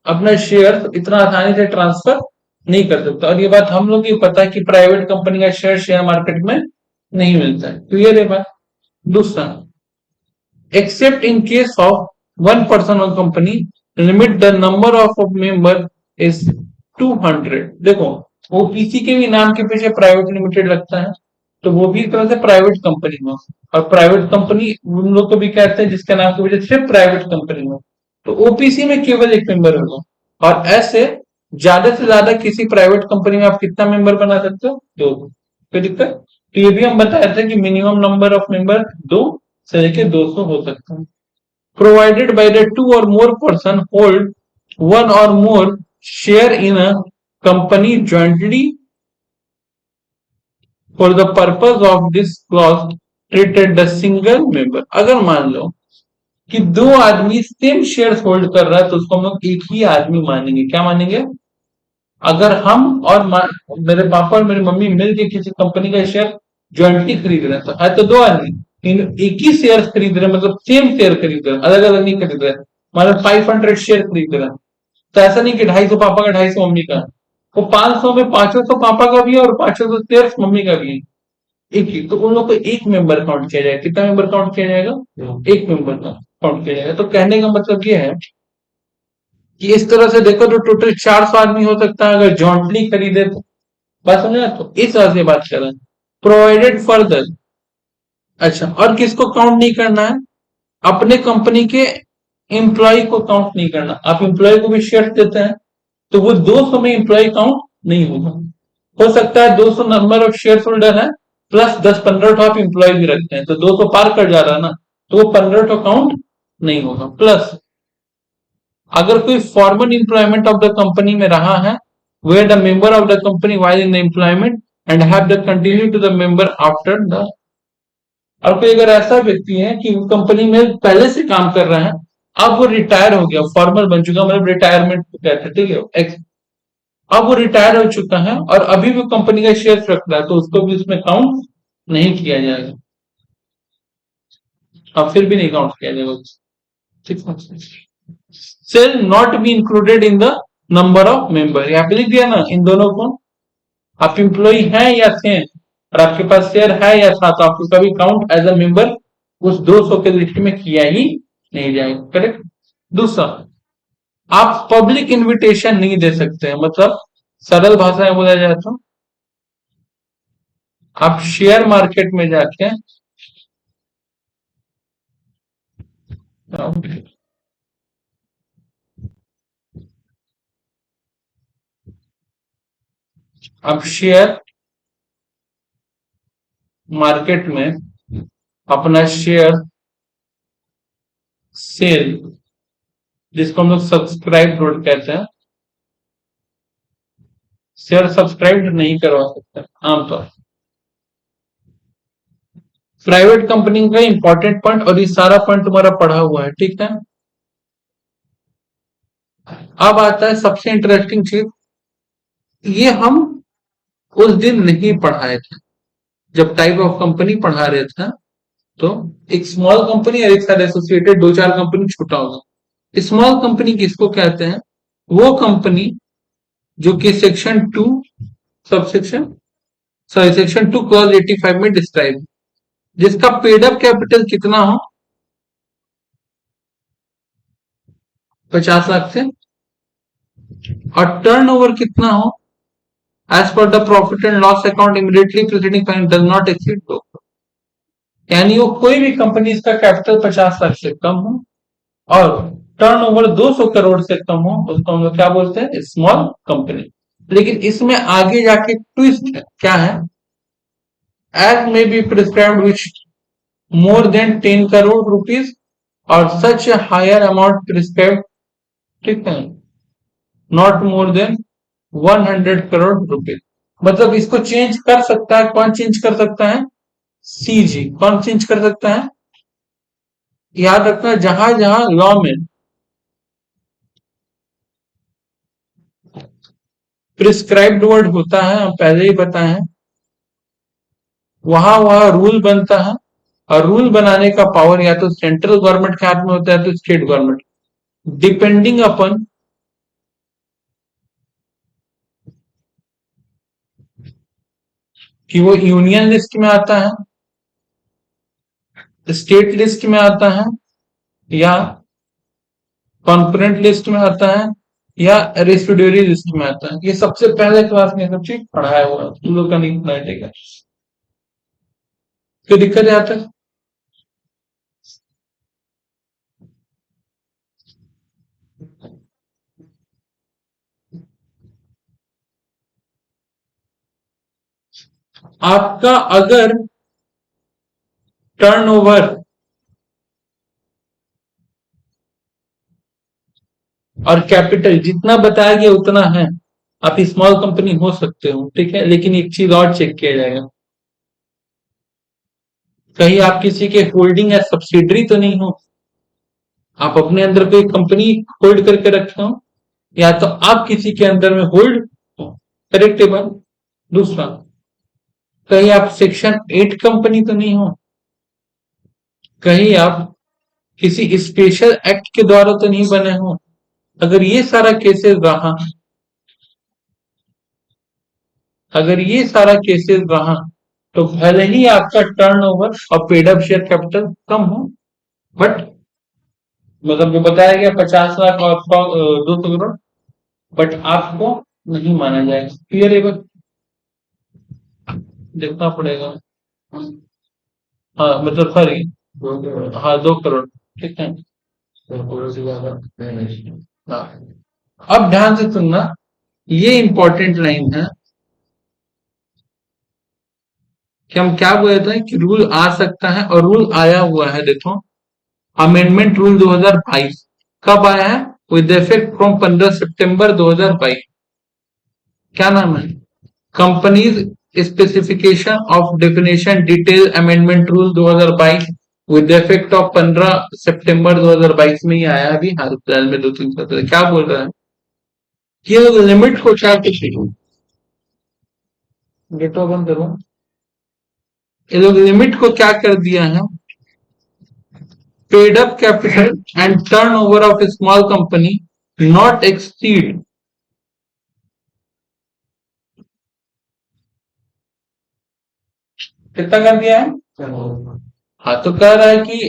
अपना शेयर इतना आसानी से ट्रांसफर नहीं कर सकता, और ये बात हम लोग को पता है कि प्राइवेट कंपनी का शेयर शेयर मार्केट में नहीं मिलता है। क्लियर है बात? दूसरा, except in case of one person or company, limit the number of member is 200। देखो, ओपीसी के भी नाम के पीछे प्राइवेट लिमिटेड लगता है, तो वो भी एक तरह से प्राइवेट कंपनी में, और प्राइवेट कंपनी उन लोग को भी कहते हैं जिसके नाम की वजह से प्राइवेट कंपनी में। तो ओपीसी में केवल एक मेंबर होगा, और ऐसे ज्यादा से ज्यादा किसी प्राइवेट कंपनी में आप कितना मेंबर बना सकते हो? दो। कोई दिक्कत? तो ये भी हम बताए थे कि मिनिमम नंबर ऑफ मेंबर दो से लेके 200 हो सकता है। प्रोवाइडेड बाय द टू और मोर पर्सन होल्ड वन और मोर share in a company jointly for the purpose of this clause treated the single member. अगर मान लो कि दो आदमी सेम शेयर होल्ड कर रहा है, तो उसको हम लोग एक ही आदमी मानेंगे। क्या मानेंगे? अगर हम और मेरे पापा और मेरी मम्मी मिलकर किसी कंपनी का शेयर ज्वाइंटली खरीद रहे हैं, तो है तो दो आदमी, इन एक ही शेयर खरीद रहे हैं, मतलब सेम शेयर खरीद रहे हैं, अलग अलग नहीं खरीद रहे हैं। मतलब 500 शेयर खरीद रहे हैं, तो ऐसा नहीं कि 250 पापा का 250 मम्मी का। वो 500 में 500 पापा का भी है और 500 शेयर मम्मी का भी है, एक ही। तो उन लोग को एक मेंबर काउंट किया जाएगा। कितना मेंबर काउंट किया जाएगा? एक मेंबर का काउंट किया जाएगा। तो कहने का मतलब ये है कि इस तरह से देखो तो टोटल 400 आदमी हो सकता है अगर जॉइंटली खरीदे तो। बात समझे? तो इस तरह से बात कर रहे हैं। प्रोवाइडेड फर्दर अच्छा, और किसको काउंट नहीं करना है? अपने कंपनी के एम्प्लॉय को काउंट नहीं करना। आप एम्प्लॉय को भी शेयर देते हैं तो वो 200 में एम्प्लॉय काउंट नहीं होगा। हो सकता है 200 नंबर ऑफ शेयर होल्डर है प्लस 10-15 तो आप एम्प्लॉय भी रखते हैं, तो 200 पार कर जा रहा है ना, तो वो 15 तो काउंट नहीं होगा। प्लस अगर कोई formal employment of the company में रहा है, where the member of the company while in the employment and have the continue to the member after the, और कोई अगर ऐसा व्यक्ति है कि वो कंपनी में पहले से काम कर रहा है, अब वो रिटायर हो गया, फॉर्मल बन चुका, मतलब रिटायरमेंट कहते हैं, ठीक है, अब वो रिटायर हो चुका है और अभी भी कंपनी का शेयर रख रहा है, तो उसको भी उसमें काउंट नहीं किया जाएगा। अब फिर भी नहीं काउंट किया जाएगा, ठीक है। Shall not be included in the number of member, यहाँ पे लिख दिया ना इन दोनों को। आप एम्प्लॉय हैं या थे और आपके पास शेयर है या था, तो आपको कभी काउंट एज अ मेंबर उस 200 के लिस्ट में किया ही नहीं जाएगा। करेक्ट। दूसरा, आप पब्लिक इनविटेशन नहीं दे सकते हैं, मतलब सरल भाषा में बोला जाए तो आप शेयर मार्केट में जाके आप शेयर मार्केट में अपना शेयर सेल, जिसको हम लोग सब्सक्राइब रोड कहते हैं, शेयर सब्सक्राइब नहीं करवा सकते आमतौर। प्राइवेट कंपनी का इंपॉर्टेंट पॉइंट, और ये सारा पॉइंट तुम्हारा पढ़ा हुआ है, ठीक है। अब आता है सबसे इंटरेस्टिंग चीज, ये हम उस दिन नहीं पढ़ाए थे जब टाइप ऑफ कंपनी पढ़ा रहे थे। तो एक स्मॉल कंपनी और एक साथ एसोसिएटेड 2-4 कंपनी छूटा होगा। स्मॉल कंपनी किसको कहते हैं? वो कंपनी जो कि section 2 subsection sorry section 2 clause 85 में डिस्क्राइब, जिसका पेड अप कैपिटल कितना हो 50 लाख से, और टर्न ओवर कितना हो as per the profit and loss account immediately preceding finance does not exceed 2, यानी वो कोई भी कंपनी इसका कैपिटल 50 लाख से कम हो और टर्न ओवर 200 करोड़ से कम हो, उसको हम लोग क्या बोलते हैं? Small company. लेकिन इसमें आगे जाके ट्विस्ट क्या है? एज में be prescribed which more than 10 crore rupees और सच हायर अमाउंट प्रिस्क्राइब्ड, ठीक है, not more then 100 crore rupees. मतलब इसको चेंज कर सकता है, कौन चेंज कर सकता है? सीजी। कौन चेंज कर सकता है? याद रखना, जहां जहां लॉ में प्रिस्क्राइब्ड वर्ड होता है, हम पहले ही बताए हैं, वहां वहां रूल बनता है, और रूल बनाने का पावर या तो सेंट्रल गवर्नमेंट के हाथ में होता है तो स्टेट गवर्नमेंट, डिपेंडिंग अपन कि वो यूनियन लिस्ट में आता है, स्टेट लिस्ट में आता है, या कॉन्करेंट लिस्ट में आता है, या रेसिड्यूरी लिस्ट में आता है। ये सबसे पहले क्लास में सब चीज पढ़ाया हुआ है, तुम लोग का नहीं पढ़ाया, ठीक है। कोई दिक्कत है? आता है? आपका अगर टर्नओवर और कैपिटल जितना बताया गया उतना है, आप स्मॉल कंपनी हो सकते हो, ठीक है। लेकिन एक चीज और चेक किया जाएगा, कहीं आप किसी के होल्डिंग या सब्सिडरी तो नहीं हो, आप अपने अंदर कोई कंपनी होल्ड करके रखे हो, या तो आप किसी के अंदर में होल्ड हो। करेक्ट है बात। दूसरा, कहीं आप सेक्शन 8 कंपनी तो नहीं हो, कहीं आप किसी स्पेशल एक्ट के द्वारा तो नहीं बने हो। अगर ये सारा केसेस रहा, अगर ये सारा केसेस रहा, तो भले ही आपका टर्नओवर और पेड अप शेयर कैपिटल कम हो, बट मतलब जो बताया गया 50 लाख और 200 करोड़, बट आपको नहीं माना जाएगा। क्लियर है? बस देखना पड़ेगा। हाँ मतलब सॉरी, 2 करोड़, हाँ 2 करोड़, ठीक है। हाँ, अब ध्यान से सुनना, ये इंपॉर्टेंट लाइन है कि हम क्या बोले थे कि रूल आ सकता है, और रूल आया हुआ है, देखो। अमेंडमेंट रूल 2022 कब आया है? विद इफेक्ट फ्रॉम 15 सितंबर 2022। क्या नाम है? Companies specification of definition detail amendment rule 2022 with effect of 15 सितंबर 2022 में ही आया है अभी हाल फिलहाल में, 2-3 सत्र। क्या बोल रहा है? ये लिमिट को क्या कहते हैं? गेटो बंद करो। ये लोग लिमिट को क्या कर दिया है? Paid up capital and turn over of A small company not exceed, कितना कर दिया है? हाँ, तो कह रहा है कि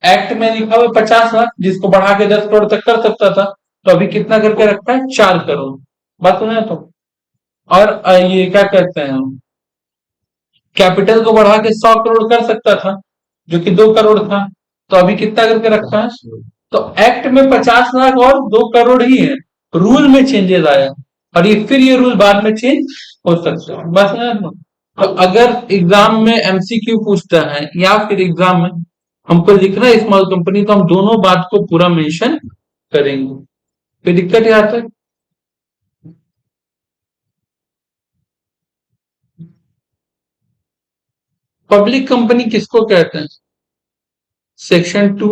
एक्ट में लिखा हुआ 50 लाख, जिसको बढ़ा के 10 करोड़ तक कर सकता था, तो अभी कितना करके रखा है? 4 करोड़। बात सुना है तो। और ये क्या कहते हैं, कैपिटल को बढ़ा के 100 करोड़ कर सकता था, जो कि 2 करोड़ था, तो अभी कितना करके रखा है? तो एक्ट में 50 लाख और 2 करोड़ ही है, रूल में चेंजेस आया, और ये फिर ये रूल बाद में चेंज हो सकता है। बस ना, तो अगर एग्जाम में एमसीक्यू पूछता है या फिर एग्जाम में हमको लिखना है स्मॉल कंपनी, तो हम दोनों बात को पूरा मेंशन करेंगे। कोई दिक्कत यहाँ तक? पब्लिक कंपनी किसको कहते हैं? Section 2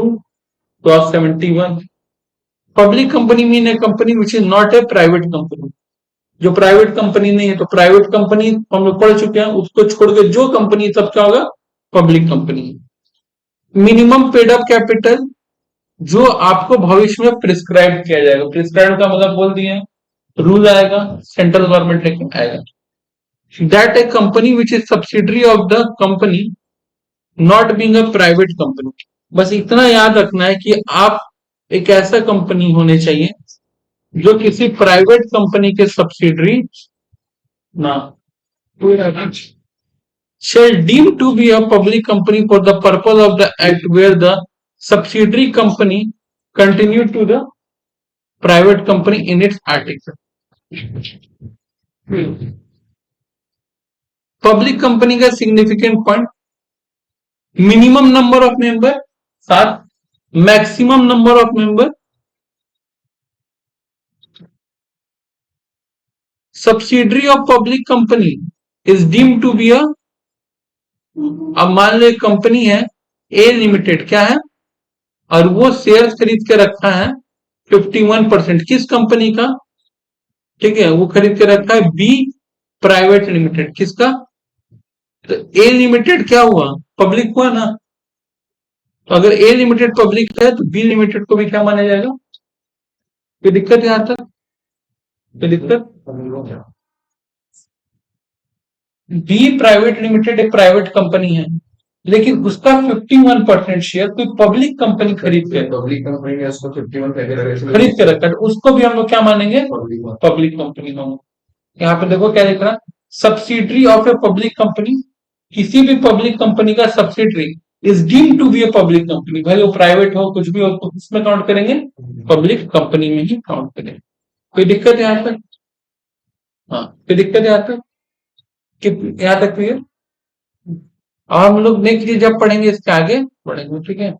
clause 71। Public company mean A company which is not a private company. जो प्राइवेट कंपनी नहीं है, तो प्राइवेट कंपनी हम लोग पढ़ चुके हैं, उसको छोड़ के जो कंपनी सब क्या होगा? Public company. Minimum paid up capital जो आपको भविष्य में प्रिस्क्राइब किया जाएगा, प्रिस्क्राइब का मतलब बोल दिए, रूल आएगा, सेंट्रल गवर्नमेंट लेके आएगा। That A company which is subsidiary of the company not being a private company. बस इतना याद रखना है कि आप एक ऐसा कंपनी होने चाहिए जो किसी प्राइवेट कंपनी के सब्सिडरी ना, shall deem to be a public company for the purpose of the act where the subsidiary company continue to the private company in its article। Public company का significant point, minimum number of member 7, maximum number of member, subsidiary of public company is deemed to be a, अब मान लो एक company है ए limited, क्या है, और वो share खरीद के रखा है 51%, किस कंपनी का? ठीक है, वो खरीद के रखा है बी प्राइवेट लिमिटेड, किसका? तो ए लिमिटेड क्या हुआ? पब्लिक हुआ ना। तो अगर ए लिमिटेड पब्लिक है तो बी लिमिटेड को भी क्या माना जाएगा? कोई दिक्कत यहां तक? कोई दिक्कत? बी प्राइवेट लिमिटेड एक प्राइवेट कंपनी है, लेकिन उसका 51% शेयर कोई पब्लिक कंपनी खरीद के, पब्लिक कंपनी ने उसको 51 खरीद के रखा है, तो उसको भी हम लोग क्या मानेंगे? पब्लिक कंपनी होंगे। यहाँ पे देखो क्या लिख रहा है, subsidiary of a public company, किसी भी पब्लिक कंपनी का subsidiary is deem to be a public company, भले वो प्राइवेट हो कुछ भी हो, तो उसमें काउंट करेंगे, पब्लिक कंपनी में ही काउंट करेंगे। कोई दिक्कत है यहाँ तक? हाँ, कोई दिक्कत है यहाँ तक? कि यहाँ तक क्लियर? हम लोग नेक्स्ट चीज जब पढ़ेंगे इसके आगे पढ़ेंगे, ठीक है।